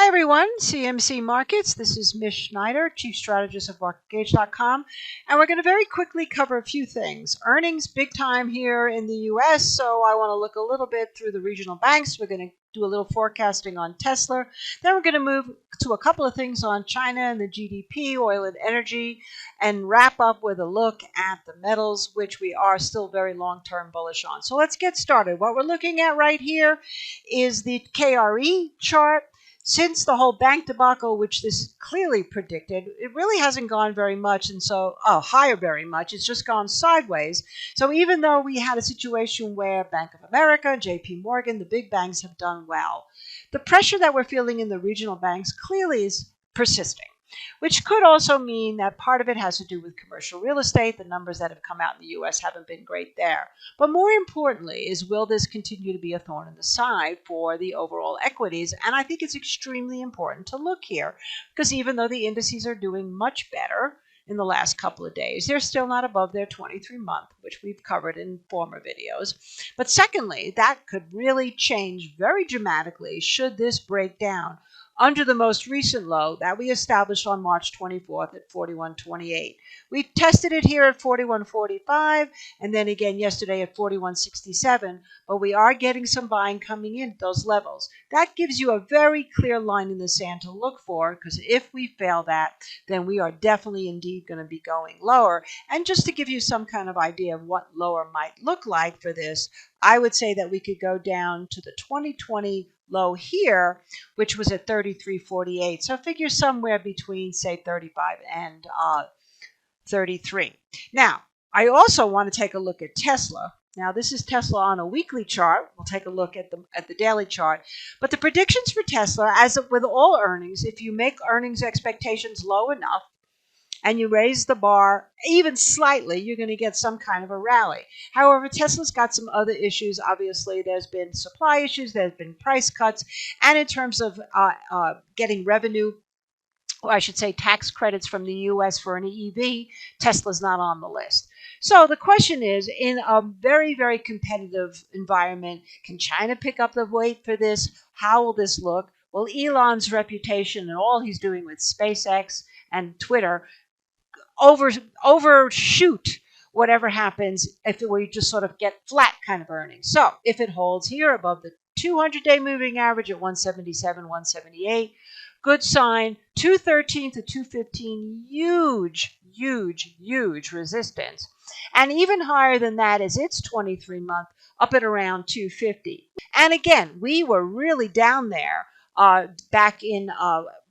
Hi everyone, CMC Markets. This is Mish Schneider, Chief Strategist of MarketGauge.com, and we're going to very quickly cover a few things. Earnings big time here in the U.S., so I want to look a little bit through the regional banks. We're going to do a little forecasting on Tesla. Then we're going to move to a couple of things on China and the GDP, oil and energy, and wrap up with a look at the metals, which we are still very long-term bullish on. So let's get started. What we're looking at right here is the KRE chart. Since the whole bank debacle, which this clearly predicted, it really hasn't gone very much, and so higher very much. It's just gone sideways. So even though we had a situation where Bank of America, JP Morgan, the big banks have done well, the pressure that we're feeling in the regional banks clearly is persisting, which could also mean that part of it has to do with commercial real estate. The numbers that have come out in the U.S. haven't been great there. But more importantly is, will this continue to be a thorn in the side for the overall equities? And I think it's extremely important to look here, because even though the indices are doing much better in the last couple of days, they're still not above their 23-month, which we've covered in former videos. But secondly, that could really change very dramatically should this break down under the most recent low that we established on March 24th at 41.28. We tested it here at 41.45 and then again yesterday at 41.67, but we are getting some buying coming in at those levels. That gives you a very clear line in the sand to look for, because if we fail that, then we are definitely indeed going to be going lower. And just to give you some kind of idea of what lower might look like for this, I would say that we could go down to the 2020 low here, which was at 33.48. So figure somewhere between, say, 35 and 33. Now, I also want to take a look at Tesla. Now, this is Tesla on a weekly chart. We'll take a look at the daily chart. But the predictions for Tesla, as with all earnings, if you make earnings expectations low enough, and you raise the bar even slightly, you're going to get some kind of a rally. However, Tesla's got some other issues. Obviously, there's been supply issues, there's been price cuts, and in terms of getting revenue, or I should say tax credits from the U.S. for an EV, Tesla's not on the list. So the question is, in a very, very competitive environment, can China pick up the weight for this? How will this look? Well, Elon's reputation and all he's doing with SpaceX and Twitter overshoot whatever happens if we just sort of get flat kind of earnings. So if it holds here above the 200-day moving average at 177, 178, good sign. 213 to 215, huge resistance. And even higher than that is its 23-month up at around 250. And again, we were really down there back in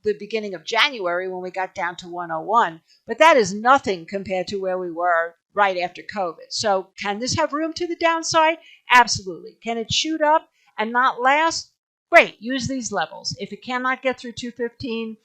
the beginning of January when we got down to 101. But that is nothing compared to where we were right after COVID. So can this have room to the downside? Absolutely. Can it shoot up and not last? Great. Use these levels. If it cannot get through 215,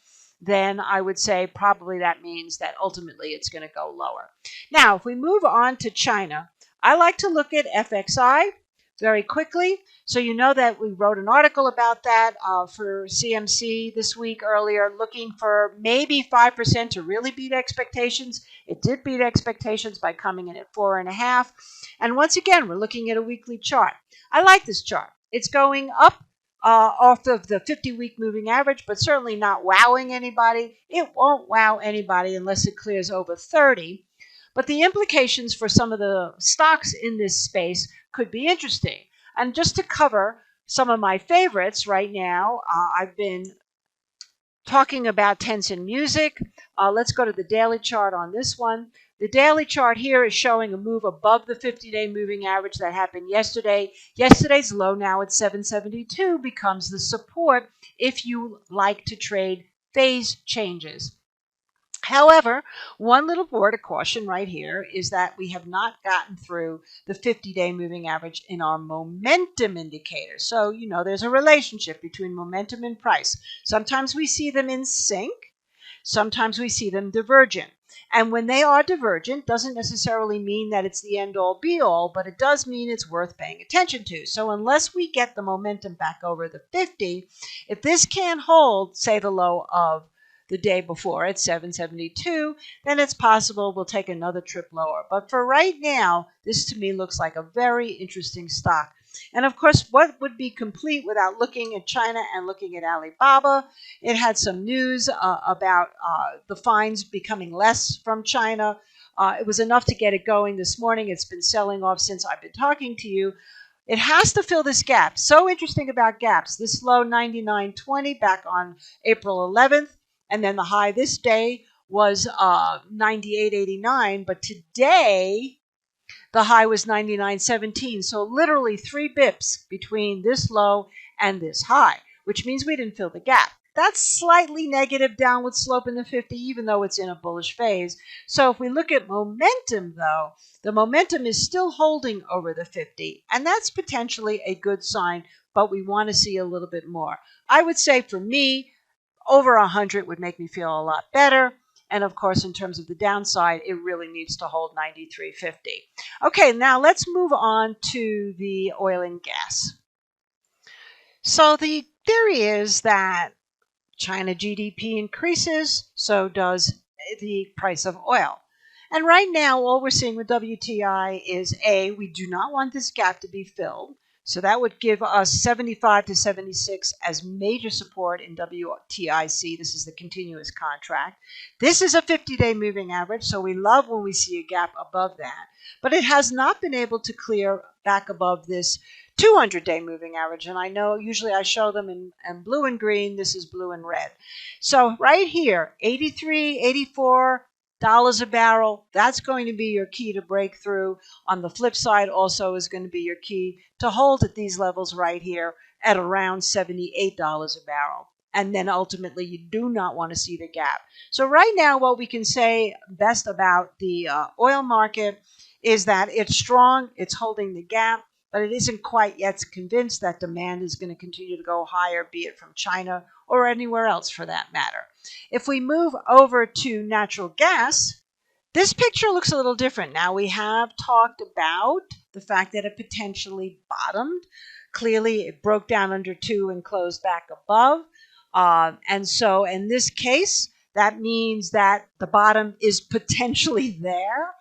then I would say probably that means that ultimately it's going to go lower. Now, if we move on to China, I like to look at FXI very quickly. So you know that we wrote an article about that for CMC this week earlier, looking for maybe 5% to really beat expectations. It did beat expectations by coming in at 4.5. And once again, we're looking at a weekly chart. I like this chart. It's going up off of the 50-week moving average, but certainly not wowing anybody. It won't wow anybody unless it clears over 30. But the implications for some of the stocks in this space could be interesting. And just to cover some of my favorites right now, I've been talking about Tencent Music. Let's go to the daily chart on this one. The daily chart here is showing a move above the 50-day moving average that happened yesterday. Yesterday's low now at 772 becomes the support if you like to trade phase changes. However, one little word of caution right here is that we have not gotten through the 50-day moving average in our momentum indicator. So, you know, there's a relationship between momentum and price. Sometimes we see them in sync. Sometimes we see them divergent. And when they are divergent, doesn't necessarily mean that it's the end-all be-all, but it does mean it's worth paying attention to. So unless we get the momentum back over the 50, if this can't hold, say, the low of the day before at 772, then it's possible we'll take another trip lower. But for right now, this to me looks like a very interesting stock. And of course, what would be complete without looking at China and looking at Alibaba? It had some news about the fines becoming less from China. It was enough to get it going this morning. It's been selling off since I've been talking to you. It has to fill this gap. So interesting about gaps. This low 99.20 back on April 11th, and then the high this day was 98.89. But today, the high was 99.17. So literally 3 bips between this low and this high, which means we didn't fill the gap. That's slightly negative downward slope in the 50, even though it's in a bullish phase. So if we look at momentum, though, the momentum is still holding over the 50, and that's potentially a good sign, but we want to see a little bit more. I would say for me, over 100 would make me feel a lot better. And of course, in terms of the downside, it really needs to hold 93.50. Okay, now let's move on to the oil and gas. So the theory is that China GDP increases, so does the price of oil. And right now, all we're seeing with WTI is A, we do not want this gap to be filled. So that would give us 75 to 76 as major support in WTIC. This is the continuous contract. This is a 50-day moving average, so we love when we see a gap above that. But it has not been able to clear back above this 200-day moving average. And I know usually I show them in blue and green. This is blue and red. So right here, 83, 84 dollars a barrel, that's going to be your key to breakthrough. On the flip side also is going to be your key to hold at these levels right here at around $78 a barrel. And then ultimately you do not want to see the gap. So right now what we can say best about the oil market is that it's strong, it's holding the gap, but it isn't quite yet convinced that demand is going to continue to go higher, be it from China or anywhere else for that matter. If we move over to natural gas, this picture looks a little different. Now, we have talked about the fact that it potentially bottomed. Clearly, it broke down under 2 and closed back above. And so in this case, that means that the bottom is potentially there.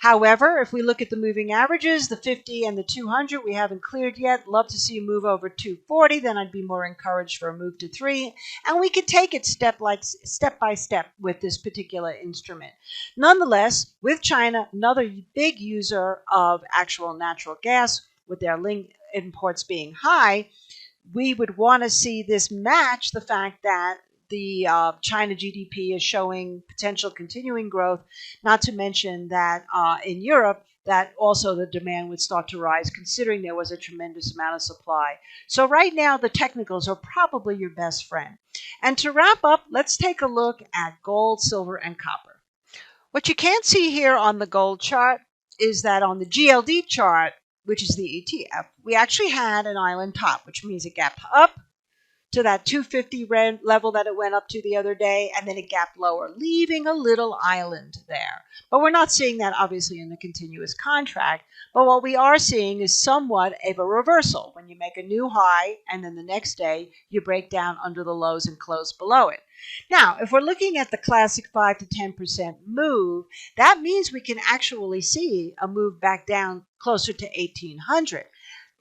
However, if we look at the moving averages, the 50 and the 200, we haven't cleared yet. Love to see a move over 240. Then I'd be more encouraged for a move to 3. And we could take it step by step with this particular instrument. Nonetheless, with China, another big user of actual natural gas, with their imports being high, we would want to see this match the fact that the China GDP is showing potential continuing growth, not to mention that in Europe, that also the demand would start to rise, considering there was a tremendous amount of supply. So right now, the technicals are probably your best friend. And to wrap up, let's take a look at gold, silver, and copper. What you can't see here on the gold chart is that on the GLD chart, which is the ETF, we actually had an island top, which means a gap up to that 250 level that it went up to the other day, and then it gapped lower, leaving a little island there. But we're not seeing that obviously in the continuous contract. But what we are seeing is somewhat of a reversal when you make a new high and then the next day you break down under the lows and close below it. Now, if we're looking at the classic 5 to 10% move, that means we can actually see a move back down closer to 1800.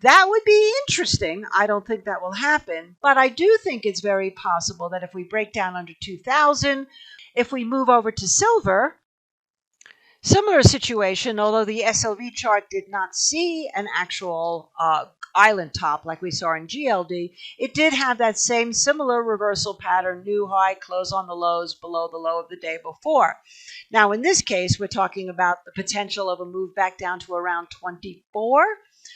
That would be interesting. I don't think that will happen, but I do think it's very possible that if we break down under 2000, if we move over to silver, similar situation, although the SLV chart did not see an actual island top like we saw in GLD, it did have that same similar reversal pattern, new high, close on the lows below the low of the day before. Now, in this case, we're talking about the potential of a move back down to around 24.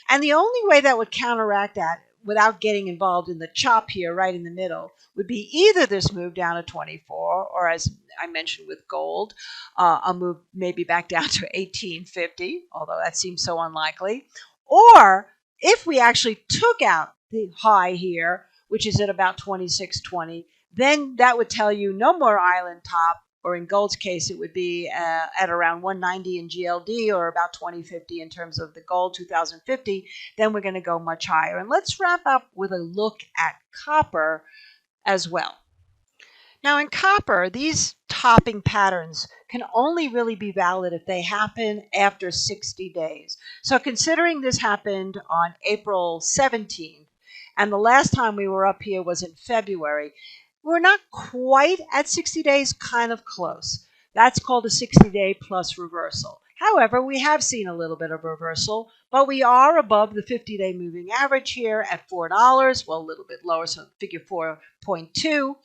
And the only way that would counteract that without getting involved in the chop here right in the middle would be either this move down to 24, or as I mentioned with gold, a move maybe back down to 1850, although that seems so unlikely. Or if we actually took out the high here, which is at about 2620, then that would tell you no more island top, or in gold's case, it would be at around 190 in GLD or about 2050 in terms of the gold 2050. Then we're going to go much higher. And let's wrap up with a look at copper as well. Now, in copper, these topping patterns can only really be valid if they happen after 60 days. So, considering this happened on April 17th, and the last time we were up here was in February, we're not quite at 60 days, kind of close. That's called a 60-day plus reversal. However, we have seen a little bit of reversal, but we are above the 50-day moving average here at $4. Well, a little bit lower, so figure 4.2.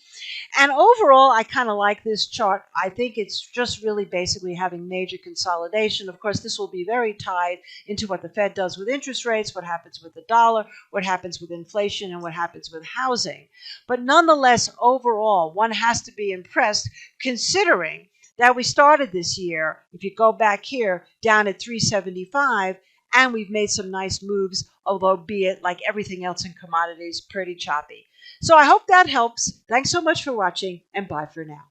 And overall, I kind of like this chart. I think it's just really basically having major consolidation. Of course, this will be very tied into what the Fed does with interest rates, what happens with the dollar, what happens with inflation, and what happens with housing. But nonetheless, overall, one has to be impressed considering that we started this year, if you go back here, down at 375, and we've made some nice moves, although be it like everything else in commodities, pretty choppy. So I hope that helps. Thanks so much for watching, and bye for now.